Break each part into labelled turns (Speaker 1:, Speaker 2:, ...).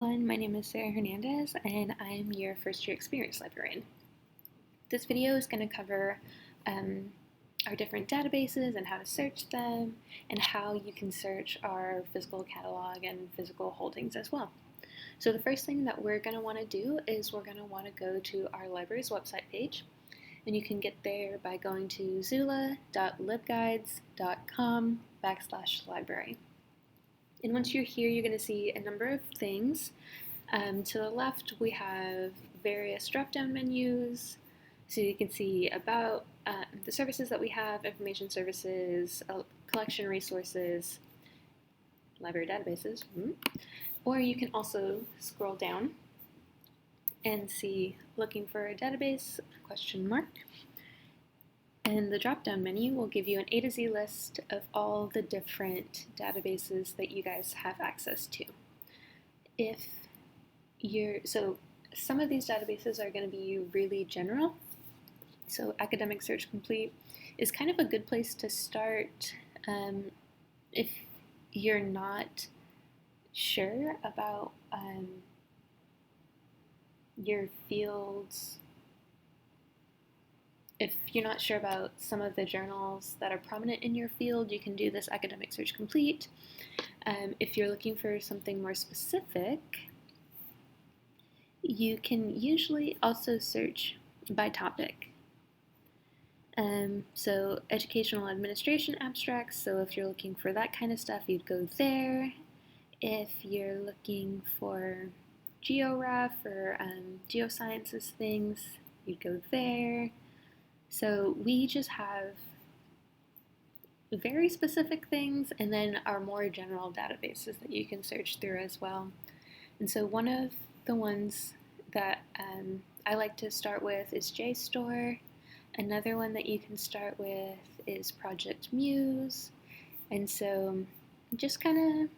Speaker 1: My name is Sarah Hernandez, and I'm your first year experienced librarian. This video is going to cover our different databases and how to search them, and how you can search our physical catalog and physical holdings as well. So the first thing that we're going to want to do is we're going to want to go to our library's website page, and you can get there by going to zula.libguides.com/library. And once you're here, you're going to see a number of things. To the left, we have various drop-down menus. So you can see about the services that we have, information services, collection resources, library databases. Or you can also scroll down and see looking for a database, ? And the drop-down menu will give you an A to Z list of all the different databases that you guys have access to. So some of these databases are going to be really general. So Academic Search Complete is kind of a good place to start if you're not sure about your fields. If you're not sure about some of the journals that are prominent in your field, you can do this Academic Search Complete. If you're looking for something more specific, you can usually also search by topic. So educational administration abstracts, so if you're looking for that kind of stuff, you'd go there. If you're looking for georef or geosciences things, you'd go there. So we just have very specific things and then our more general databases that you can search through as well. And so one of the ones that I like to start with is JSTOR. Another one that you can start with is Project Muse. And so just kind of,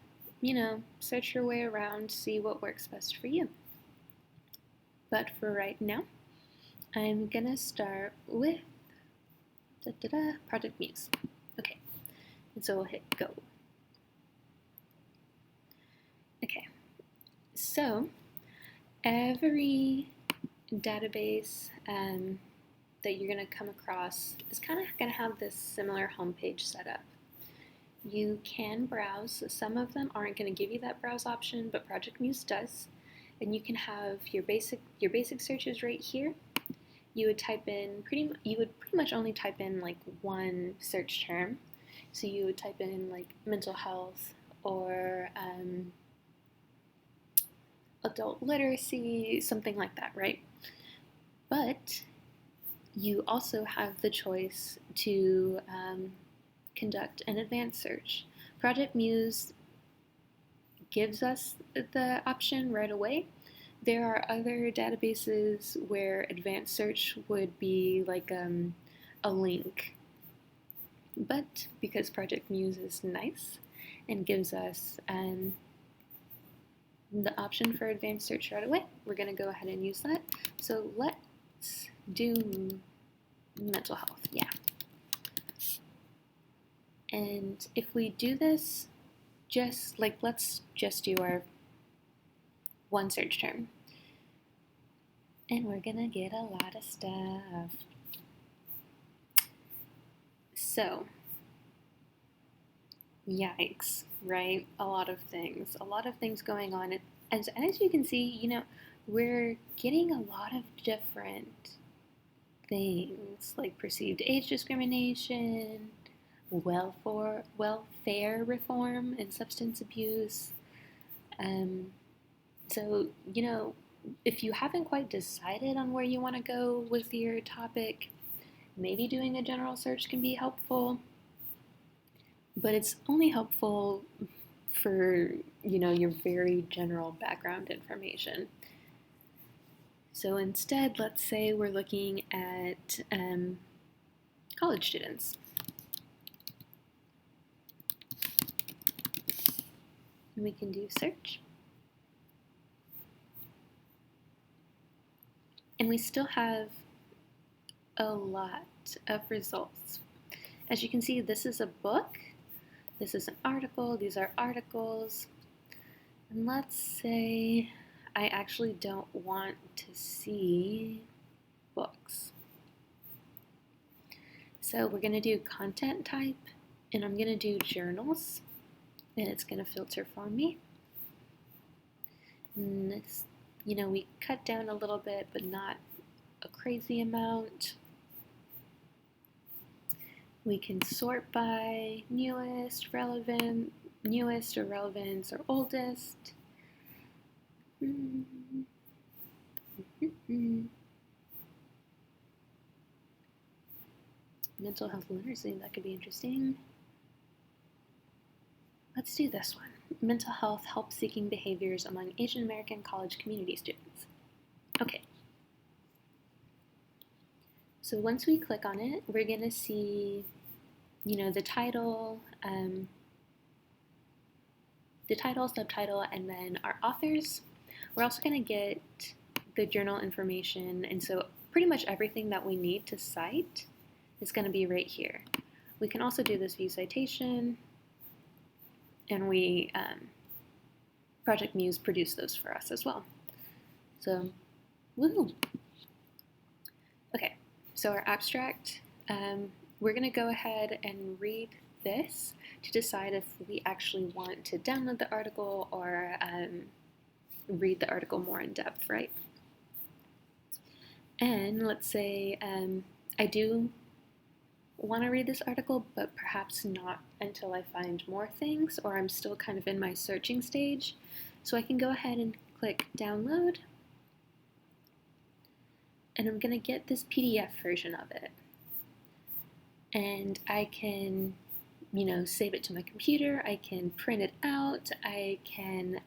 Speaker 1: search your way around, see what works best for you. But for right now, I'm gonna start with Project Muse. Okay, and so we'll hit go. Okay, so every database that you're gonna come across is kind of gonna have this similar homepage setup. You can browse. Some of them aren't going to give you that browse option, but Project Muse does. And you can have your basic searches right here. You would pretty much only type in like one search term. So you would type in like mental health or adult literacy, something like that, right? But you also have the choice to conduct an advanced search. Project Muse gives us the option right away. There are other databases where advanced search would be like a link. But because Project Muse is nice and gives us the option for advanced search right away, we're going to go ahead and use that. So let's do mental health, yeah. And if we do this, let's just do our one search term. And we're gonna get a lot of stuff. So, yikes, right? A lot of things going on. And as you can see, we're getting a lot of different things, like perceived age discrimination, welfare reform, and substance abuse. So, if you haven't quite decided on where you want to go with your topic, maybe doing a general search can be helpful, but it's only helpful for, your very general background information. So instead, let's say we're looking at college students. And we can do search. And we still have a lot of results. As you can see, this is a book, this is an article, these are articles. And let's say I actually don't want to see books. So we're going to do content type, and I'm going to do journals, and it's going to filter for me. And this, we cut down a little bit, but not a crazy amount. We can sort by newest or relevance or oldest. Mental health literacy, that could be interesting. Let's do this one. Mental health help-seeking behaviors among Asian American college community students. Okay. So once we click on it, we're going to see, the title, subtitle, and then our authors. We're also going to get the journal information, and so pretty much everything that we need to cite is going to be right here. We can also do this view citation, and Project Muse produced those for us as well. So, woohoo! Okay, so our abstract, we're going to go ahead and read this to decide if we actually want to download the article or read the article more in depth, right? And let's say I do want to read this article, but perhaps not until I find more things, or I'm still kind of in my searching stage. So I can go ahead and click download, and I'm going to get this PDF version of it. And I can, save it to my computer, I can print it out, I can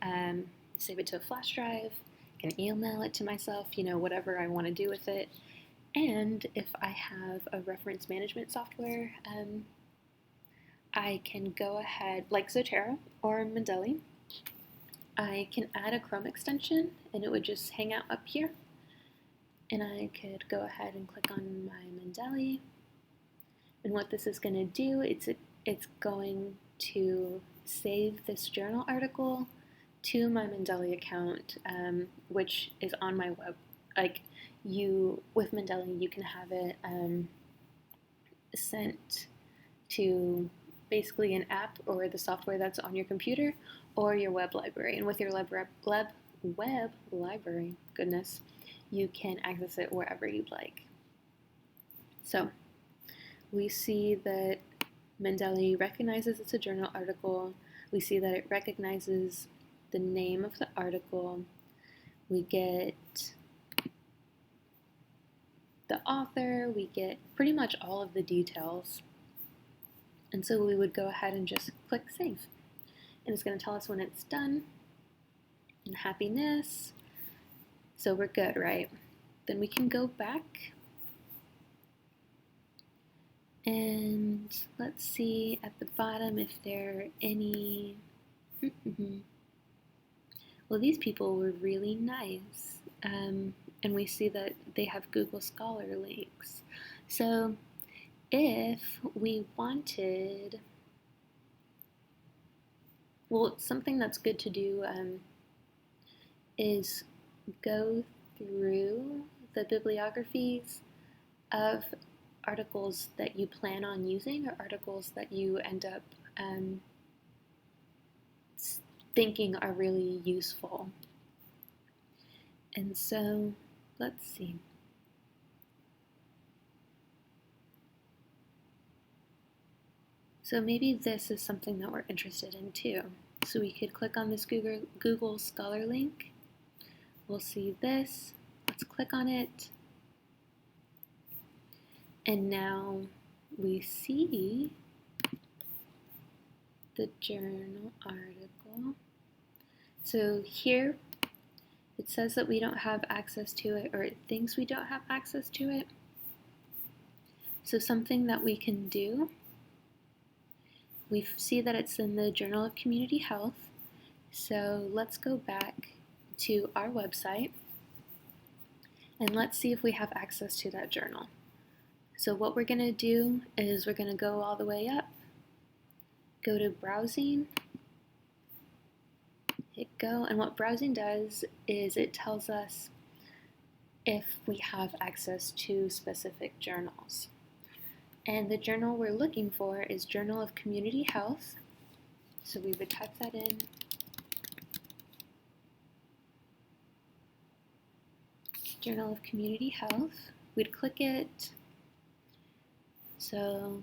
Speaker 1: save it to a flash drive, I can email it to myself, whatever I want to do with it. And if I have a reference management software, I can go ahead, like Zotero or Mendeley, I can add a Chrome extension and it would just hang out up here. And I could go ahead and click on my Mendeley. And what this is going to do, it's going to save this journal article to my Mendeley account, which is on my web. With Mendeley, you can have it sent to basically an app or the software that's on your computer or your web library. And with your web library, goodness, you can access it wherever you'd like. So we see that Mendeley recognizes it's a journal article. We see that it recognizes the name of the article. We get the author, we get pretty much all of the details. And so we would go ahead and just click save. And it's going to tell us when it's done. And happiness. So we're good, right? Then we can go back. And let's see at the bottom if there are any. Well, these people were really nice. And we see that they have Google Scholar links. So if we wanted, something that's good to do is go through the bibliographies of articles that you plan on using or articles that you end up thinking are really useful. And so, let's see. So maybe this is something that we're interested in too. So we could click on this Google Scholar link. We'll see this. Let's click on it. And now we see the journal article. So here it says that we don't have access to it, or it thinks we don't have access to it. So something that we can do, we see that it's in the Journal of Community Health. So let's go back to our website and let's see if we have access to that journal. So what we're going to do is we're going to go all the way up, go to browsing, hit go, and what browsing does is it tells us if we have access to specific journals. And the journal we're looking for is Journal of Community Health. So we would type that in. Journal of Community Health. We'd click it. So,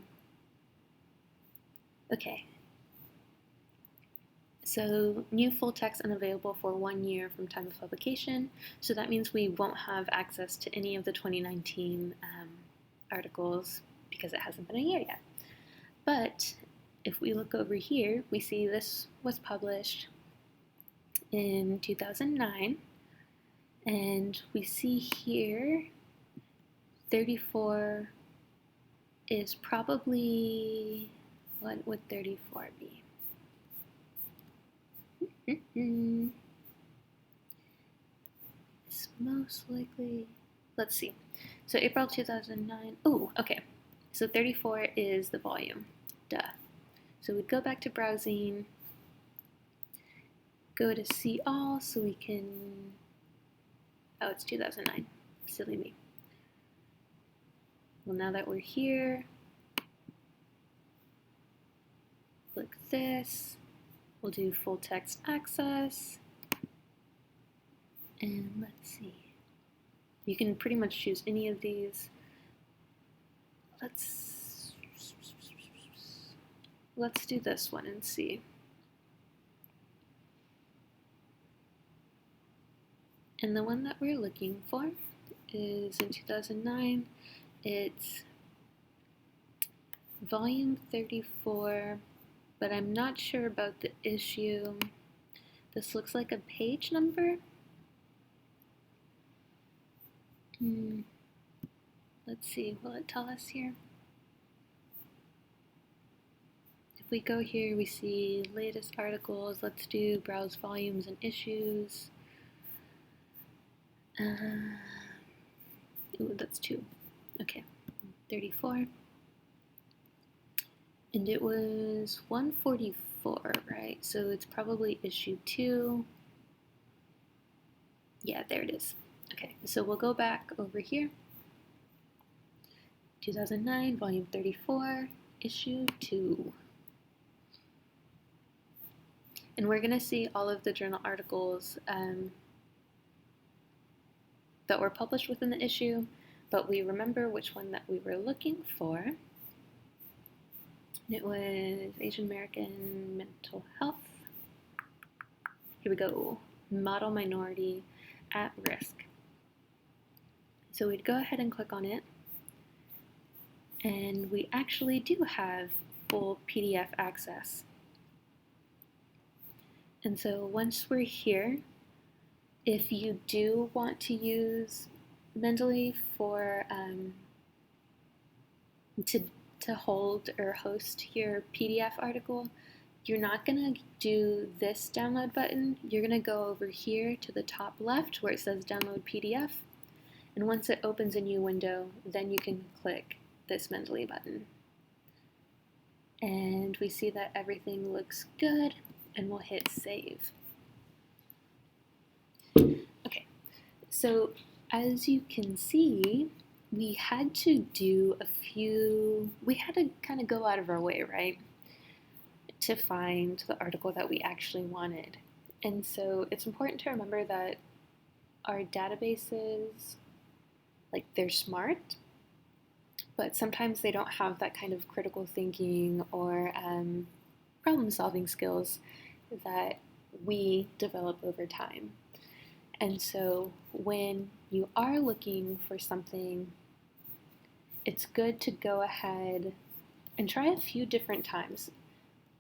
Speaker 1: okay. So new full text unavailable for 1 year from time of publication. So that means we won't have access to any of the 2019 articles because it hasn't been a year yet. But if we look over here, we see this was published in 2009. And we see here 34 is probably, what would 34 be? It's most likely, let's see. So April 2009, oh, okay. So 34 is the volume, duh. So we'd go back to browsing, go to see all so we can, oh, it's 2009, silly me. Well, now that we're here, click this. We'll do full text access, and let's see. You can pretty much choose any of these. Let's do this one and see. And the one that we're looking for is in 2009. It's volume 34. But I'm not sure about the issue. This looks like a page number. Let's see, will it tell us here? If we go here, we see latest articles. Let's do browse volumes and issues. Ooh, that's 2. Okay, 34. And it was 144, right? So it's probably issue 2. Yeah, there it is. Okay, so we'll go back over here. 2009, volume 34, issue 2. And we're gonna see all of the journal articles that were published within the issue, but we remember which one that we were looking for. It was Asian American Mental Health. Here we go. Model Minority at Risk. So we'd go ahead and click on it. And we actually do have full PDF access. And so once we're here, if you do want to use Mendeley for to hold or host your PDF article, you're not going to do this download button. You're going to go over here to the top left where it says download PDF. And once it opens a new window, then you can click this Mendeley button. And we see that everything looks good, and we'll hit save. Okay, so as you can see, we had to kind of go out of our way, right, to find the article that we actually wanted. And so it's important to remember that our databases, like, they're smart, but sometimes they don't have that kind of critical thinking or problem-solving skills that we develop over time. And so when you are looking for something, it's good to go ahead and try a few different times.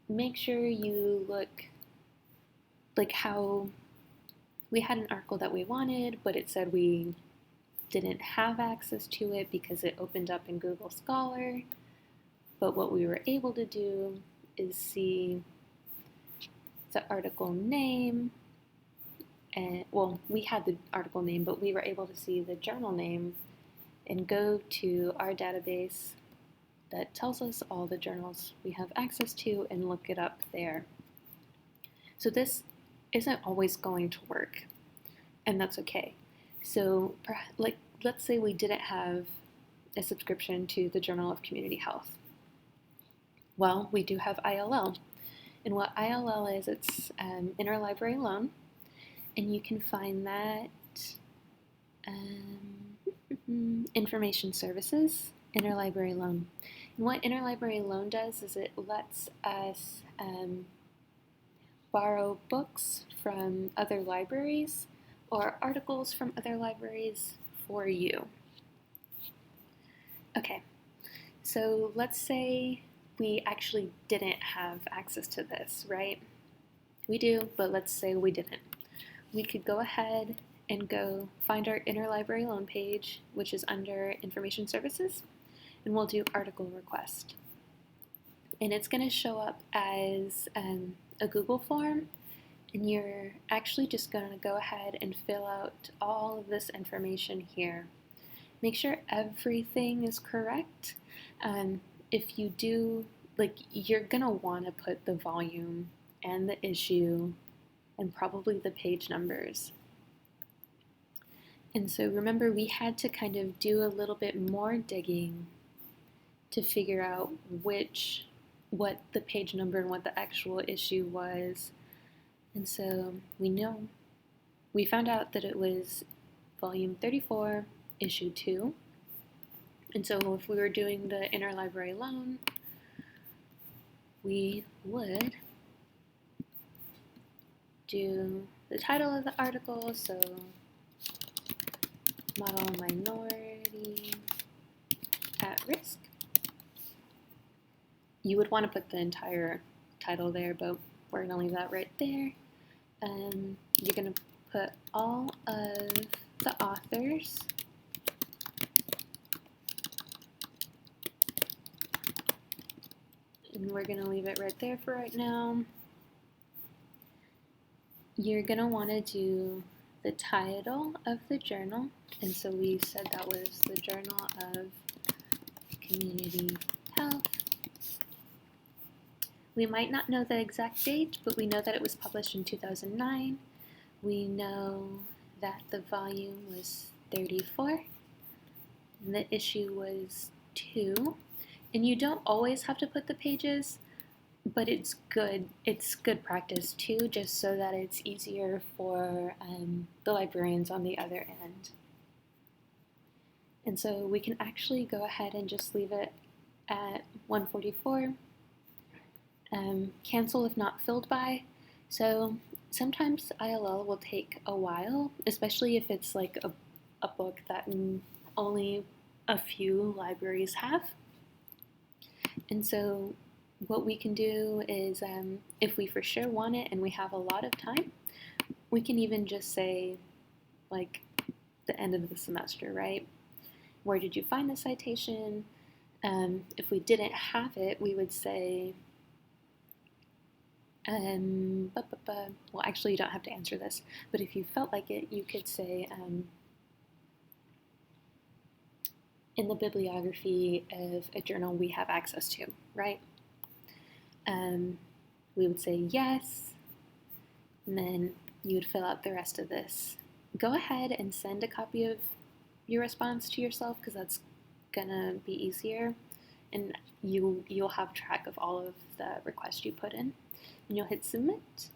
Speaker 1: Make sure you look, like how we had an article that we wanted, but it said we didn't have access to it because it opened up in Google Scholar. But what we were able to do is see the article name, and well, we had the article name, but we were able to see the journal name and go to our database that tells us all the journals we have access to and look it up there. So this isn't always going to work, and that's okay. So, let's say we didn't have a subscription to the Journal of Community Health. Well, we do have ILL. And what ILL is, it's Interlibrary Loan, and you can find that Information Services, Interlibrary Loan. And what Interlibrary Loan does is it lets us borrow books from other libraries or articles from other libraries for you. Okay, so let's say we actually didn't have access to this, right? We do, but let's say we didn't. We could go ahead and go find our Interlibrary Loan page, which is under Information Services, and we'll do Article Request. And it's going to show up as a Google form, and you're actually just going to go ahead and fill out all of this information here. Make sure everything is correct. If you do, you're going to want to put the volume and the issue and probably the page numbers. And so remember, we had to kind of do a little bit more digging to figure out what the page number and what the actual issue was. And so we found out that it was volume 34, issue 2. And so if we were doing the Interlibrary Loan, we would do the title of the article, so Model Minority at Risk. You would want to put the entire title there, but we're going to leave that right there. You're going to put all of the authors. And we're going to leave it right there for right now. You're going to want to do the title of the journal. And so we said that was the Journal of Community Health. We might not know the exact date, but we know that it was published in 2009. We know that the volume was 34, and the issue was 2. And you don't always have to put the pages, but it's good practice too, just so that it's easier for the librarians on the other end. And so we can actually go ahead and just leave it at 144. Cancel if not filled by. So sometimes ILL will take a while, especially if it's like a book that only a few libraries have. And so what we can do is, if we for sure want it and we have a lot of time, we can even just say, like, the end of the semester, right? Where did you find the citation? If we didn't have it, we would say, well, actually, you don't have to answer this, but if you felt like it, you could say, in the bibliography of a journal we have access to, right? We would say yes, and then you would fill out the rest of this. Go ahead and send a copy of your response to yourself, because that's gonna be easier, and you'll have track of all of the requests you put in, and you'll hit submit,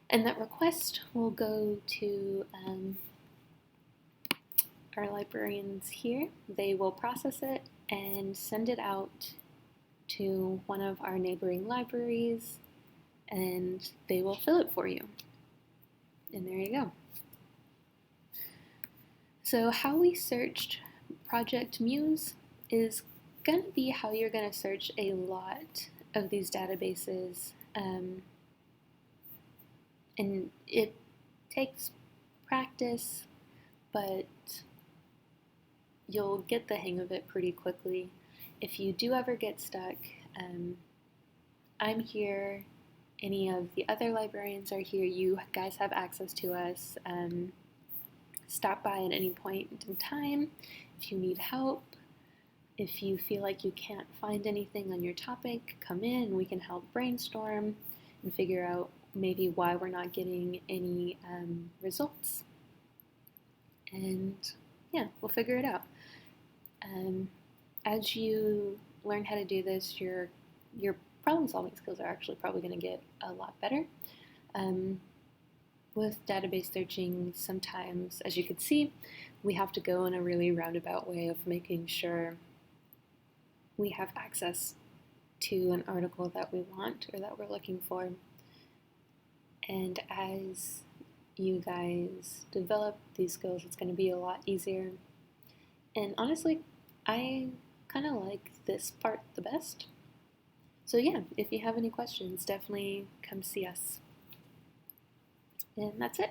Speaker 1: and that request will go to our librarians here. They will process it and send it out to one of our neighboring libraries, and they will fill it for you. And there you go. So how we searched Project Muse is going to be how you're going to search a lot of these databases, and it takes practice, but you'll get the hang of it pretty quickly. If you do ever get stuck, I'm here, any of the other librarians are here, you guys have access to us. Stop by at any point in time if you need help. If you feel like you can't find anything on your topic, come in and we can help brainstorm and figure out maybe why we're not getting any results. And yeah, we'll figure it out. As you learn how to do this, your problem solving skills are actually probably going to get a lot better. With database searching, sometimes, as you can see, we have to go in a really roundabout way of making sure we have access to an article that we want or that we're looking for. And as you guys develop these skills, it's going to be a lot easier. And honestly, I kind of like this part the best. So yeah, if you have any questions, definitely come see us. And that's it.